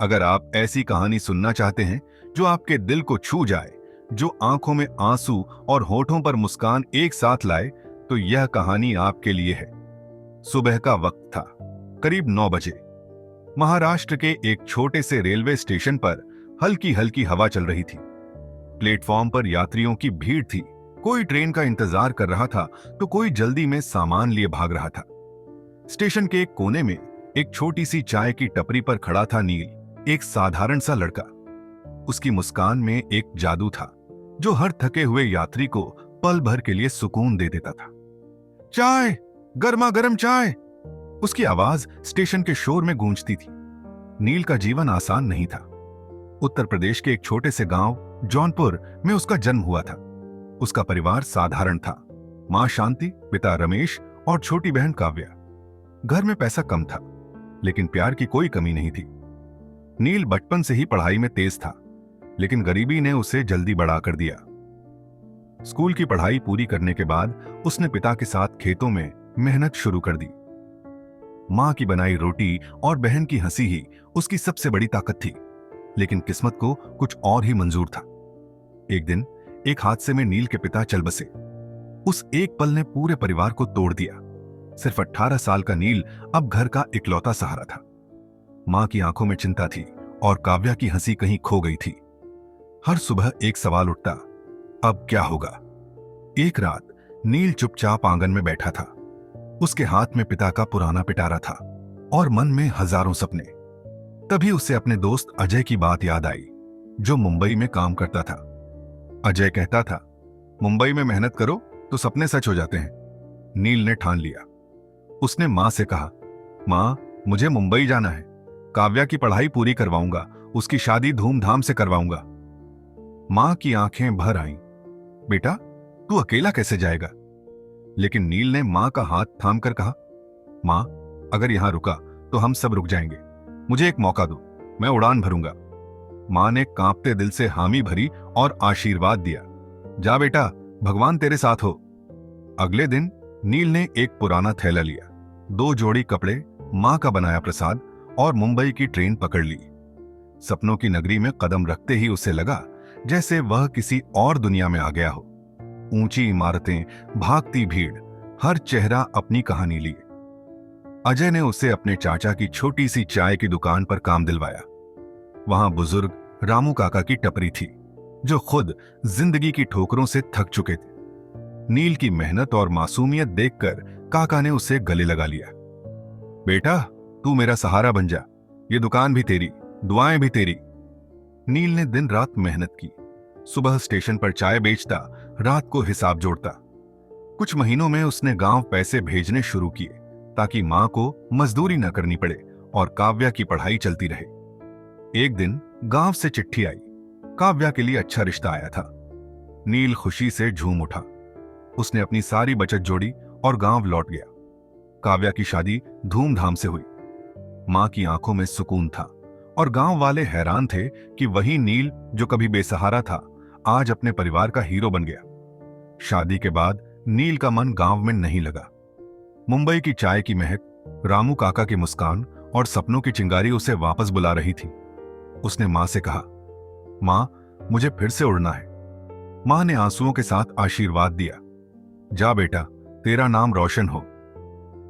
अगर आप ऐसी कहानी सुनना चाहते हैं जो आपके दिल को छू जाए, जो आंखों में आंसू और होठों पर मुस्कान एक साथ लाए, तो यह कहानी आपके लिए है। सुबह का वक्त था, करीब 9 बजे। महाराष्ट्र के एक छोटे से रेलवे स्टेशन पर हल्की हल्की हवा चल रही थी। प्लेटफॉर्म पर यात्रियों की भीड़ थी। कोई ट्रेन का इंतजार कर रहा था तो कोई जल्दी में सामान लिए भाग रहा था। स्टेशन के एक कोने में एक छोटी सी चाय की टपरी पर खड़ा था नील, एक साधारण सा लड़का। उसकी मुस्कान में एक जादू था जो हर थके हुए यात्री को पल भर के लिए सुकून दे देता था। चाय, गर्मा गर्म चाय। उसकी आवाज स्टेशन के शोर में गूंजती थी। नील का जीवन आसान नहीं था। उत्तर प्रदेश के एक छोटे से गांव जौनपुर में उसका जन्म हुआ था। उसका परिवार साधारण था। मां शांति, पिता रमेश और छोटी बहन काव्या। घर में पैसा कम था, लेकिन प्यार की कोई कमी नहीं थी। नील बचपन से ही पढ़ाई में तेज था, लेकिन गरीबी ने उसे जल्दी बड़ा कर दिया। स्कूल की पढ़ाई पूरी करने के बाद उसने पिता के साथ खेतों में मेहनत शुरू कर दी। मां की बनाई रोटी और बहन की हंसी ही उसकी सबसे बड़ी ताकत थी, लेकिन किस्मत को कुछ और ही मंजूर था। एक दिन एक हादसे में नील के पिता चल बसे। उस एक पल ने पूरे परिवार को तोड़ दिया। सिर्फ 18 साल का नील अब घर का इकलौता सहारा था। मां की आंखों में चिंता थी और काव्या की हंसी कहीं खो गई थी। हर सुबह एक सवाल उठता, अब क्या होगा? एक रात नील चुपचाप आंगन में बैठा था। उसके हाथ में पिता का पुराना पिटारा था और मन में हजारों सपने। तभी उसे अपने दोस्त अजय की बात याद आई, जो मुंबई में काम करता था। अजय कहता था, मुंबई में मेहनत करो तो सपने सच हो जाते हैं। नील ने ठान लिया। उसने मां से कहा, मां, मुझे मुंबई जाना है। काव्या की पढ़ाई पूरी करवाऊंगा, उसकी शादी धूमधाम से करवाऊंगा। मां की आंखें भर आईं। बेटा, तू अकेला कैसे जाएगा? लेकिन नील ने मां का हाथ थामकर कहा, मां, अगर यहां रुका तो हम सब रुक जाएंगे। मुझे एक मौका दो, मैं उड़ान भरूंगा। मां ने कांपते दिल से हामी भरी और आशीर्वाद दिया, जा बेटा, भगवान तेरे साथ हो। अगले दिन नील ने एक पुराना थैला लिया, 2 जोड़ी कपड़े, मां का बनाया प्रसाद और मुंबई की ट्रेन पकड़ ली। सपनों की नगरी में कदम रखते ही उसे लगा जैसे वह किसी और दुनिया में आ गया हो। ऊंची इमारतें, भागती भीड़, हर चेहरा अपनी कहानी लिए। अजय ने उसे अपने चाचा की छोटी सी चाय की दुकान पर काम दिलवाया। वहां बुजुर्ग रामू काका की टपरी थी, जो खुद जिंदगी की ठोकरों से थक चुके थे। नील की मेहनत और मासूमियत देखकर काका ने उसे गले लगा लिया। बेटा, तू मेरा सहारा बन जा, ये दुकान भी तेरी, दुआएं भी तेरी। नील ने दिन रात मेहनत की। सुबह स्टेशन पर चाय बेचता, रात को हिसाब जोड़ता। कुछ महीनों में उसने गांव पैसे भेजने शुरू किए, ताकि मां को मजदूरी न करनी पड़े और काव्या की पढ़ाई चलती रहे। एक दिन गांव से चिट्ठी आई। काव्या के लिए अच्छा रिश्ता आया था। नील खुशी से झूम उठा। उसने अपनी सारी बचत जोड़ी और गांव लौट गया। काव्या की शादी धूमधाम से हुई। मां की आंखों में सुकून था और गांव वाले हैरान थे कि वही नील, जो कभी बेसहारा था, आज अपने परिवार का हीरो बन गया। शादी के बाद नील का मन गांव में नहीं लगा। मुंबई की चाय की महक, रामू काका की मुस्कान और सपनों की चिंगारी उसे वापस बुला रही थी। उसने मां से कहा, मां, मुझे फिर से उड़ना है। मां ने आंसुओं के साथ आशीर्वाद दिया, जा बेटा, तेरा नाम रोशन हो।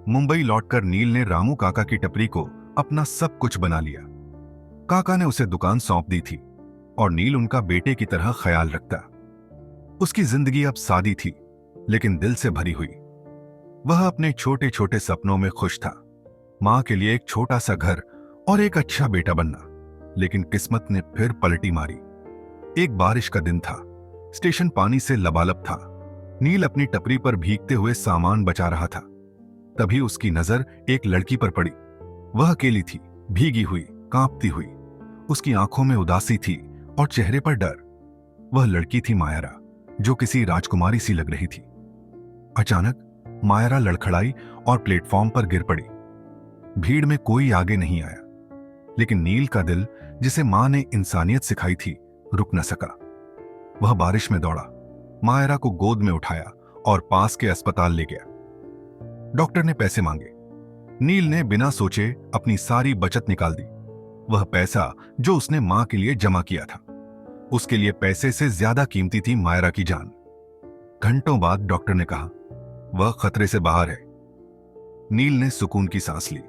मुंबई लौटकर नील ने रामू काका की टपरी को अपना सब कुछ बना लिया। काका ने उसे दुकान सौंप दी थी और नील उनका बेटे की तरह ख्याल रखता। उसकी जिंदगी अब सादी थी, लेकिन दिल से भरी हुई। वह अपने छोटे छोटे सपनों में खुश था। मां के लिए एक छोटा सा घर और एक अच्छा बेटा बनना। लेकिन किस्मत ने फिर पलटी मारी। एक बारिश का दिन था। स्टेशन पानी से लबालब था। नील अपनी टपरी पर भीगते हुए सामान बचा रहा था। तभी उसकी नजर एक लड़की पर पड़ी। वह अकेली थी, भीगी हुई, कांपती हुई। उसकी आंखों में उदासी थी और चेहरे पर डर। वह लड़की थी मायरा, जो किसी राजकुमारी सी लग रही थी। अचानक मायरा लड़खड़ाई और प्लेटफॉर्म पर गिर पड़ी। भीड़ में कोई आगे नहीं आया, लेकिन नील का दिल, जिसे मां ने इंसानियत सिखाई थी, रुक न सका। वह बारिश में दौड़ा, मायरा को गोद में उठाया और पास के अस्पताल ले गया। डॉक्टर ने पैसे मांगे। नील ने बिना सोचे अपनी सारी बचत निकाल दी। वह पैसा जो उसने मां के लिए जमा किया था, उसके लिए पैसे से ज्यादा कीमती थी मायरा की जान। घंटों बाद डॉक्टर ने कहा, वह खतरे से बाहर है। नील ने सुकून की सांस ली।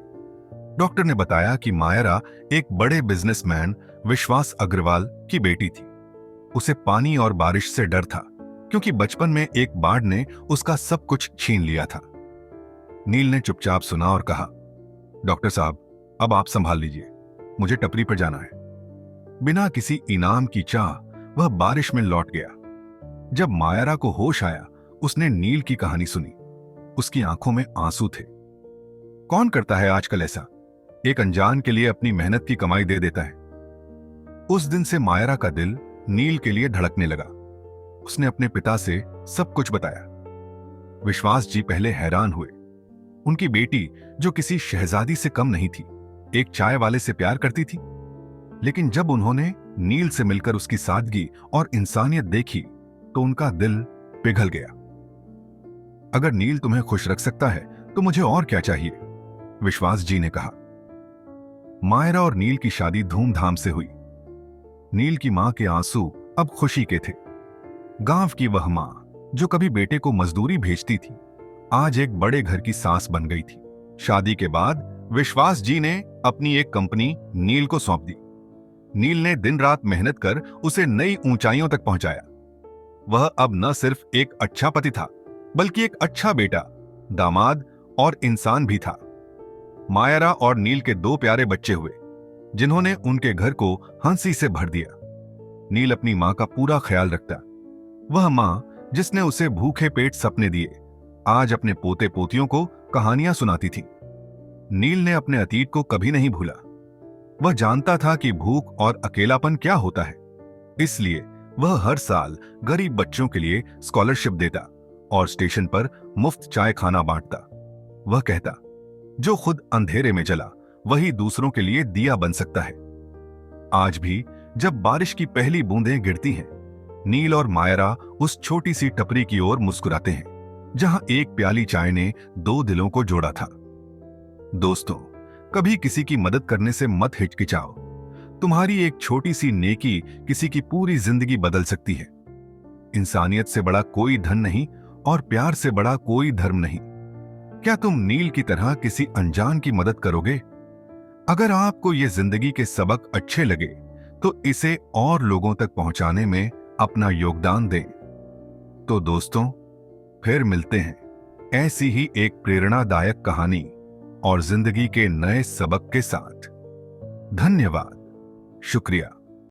डॉक्टर ने बताया कि मायरा एक बड़े बिजनेसमैन विश्वास अग्रवाल की बेटी थी। उसे पानी और बारिश से डर था, क्योंकि बचपन में एक बाढ़ ने उसका सब कुछ छीन लिया था। नील ने चुपचाप सुना और कहा, डॉक्टर साहब, अब आप संभाल लीजिए, मुझे टपरी पर जाना है। बिना किसी इनाम की चाह वह बारिश में लौट गया। जब मायरा को होश आया, उसने नील की कहानी सुनी। उसकी आंखों में आंसू थे। कौन करता है आजकल ऐसा, एक अनजान के लिए अपनी मेहनत की कमाई दे देता है। उस दिन से मायरा का दिल नील के लिए धड़कने लगा। उसने अपने पिता से सब कुछ बताया। विश्वास जी पहले हैरान हुए। उनकी बेटी, जो किसी शहजादी से कम नहीं थी, एक चाय वाले से प्यार करती थी। लेकिन जब उन्होंने नील से मिलकर उसकी सादगी और इंसानियत देखी, तो उनका दिल पिघल गया। अगर नील तुम्हें खुश रख सकता है तो मुझे और क्या चाहिए, विश्वास जी ने कहा। मायरा और नील की शादी धूमधाम से हुई। नील की मां के आंसू अब खुशी के थे। गांव की वह मां, जो कभी बेटे को मजदूरी भेजती थी, आज एक बड़े घर की सास बन गई थी। शादी के बाद विश्वास जी ने अपनी एक कंपनी नील को सौंप दी। नील ने दिन रात मेहनत कर उसे नई ऊंचाइयों तक पहुंचाया। वह अब न सिर्फ एक अच्छा पति था, बल्कि एक अच्छा बेटा, दामाद और इंसान भी था। मायरा और नील के 2 प्यारे बच्चे हुए, जिन्होंने उनके घर को हंसी से भर दिया। नील अपनी मां का पूरा ख्याल रखता। वह मां जिसने उसे भूखे पेट सपने दिए, आज अपने पोते पोतियों को कहानियां सुनाती थी। नील ने अपने अतीत को कभी नहीं भूला। वह जानता था कि भूख और अकेलापन क्या होता है। इसलिए वह हर साल गरीब बच्चों के लिए स्कॉलरशिप देता और स्टेशन पर मुफ्त चाय खाना बांटता। वह कहता, जो खुद अंधेरे में जला, वही दूसरों के लिए दिया बन सकता है। आज भी जब बारिश की पहली बूंदें गिरती हैं, नील और मायरा उस छोटी सी टपरी की ओर मुस्कुराते हैं, जहां एक प्याली चाय ने 2 दिलों को जोड़ा था। दोस्तों, कभी किसी की मदद करने से मत हिचकिचाओ। तुम्हारी एक छोटी सी नेकी किसी की पूरी जिंदगी बदल सकती है। इंसानियत से बड़ा कोई धन नहीं और प्यार से बड़ा कोई धर्म नहीं। क्या तुम नील की तरह किसी अनजान की मदद करोगे? अगर आपको ये जिंदगी के सबक अच्छे लगे, तो इसे और लोगों तक पहुंचाने में अपना योगदान दें। तो दोस्तों, फिर मिलते हैं ऐसी ही एक प्रेरणादायक कहानी और जिंदगी के नए सबक के साथ। धन्यवाद, शुक्रिया।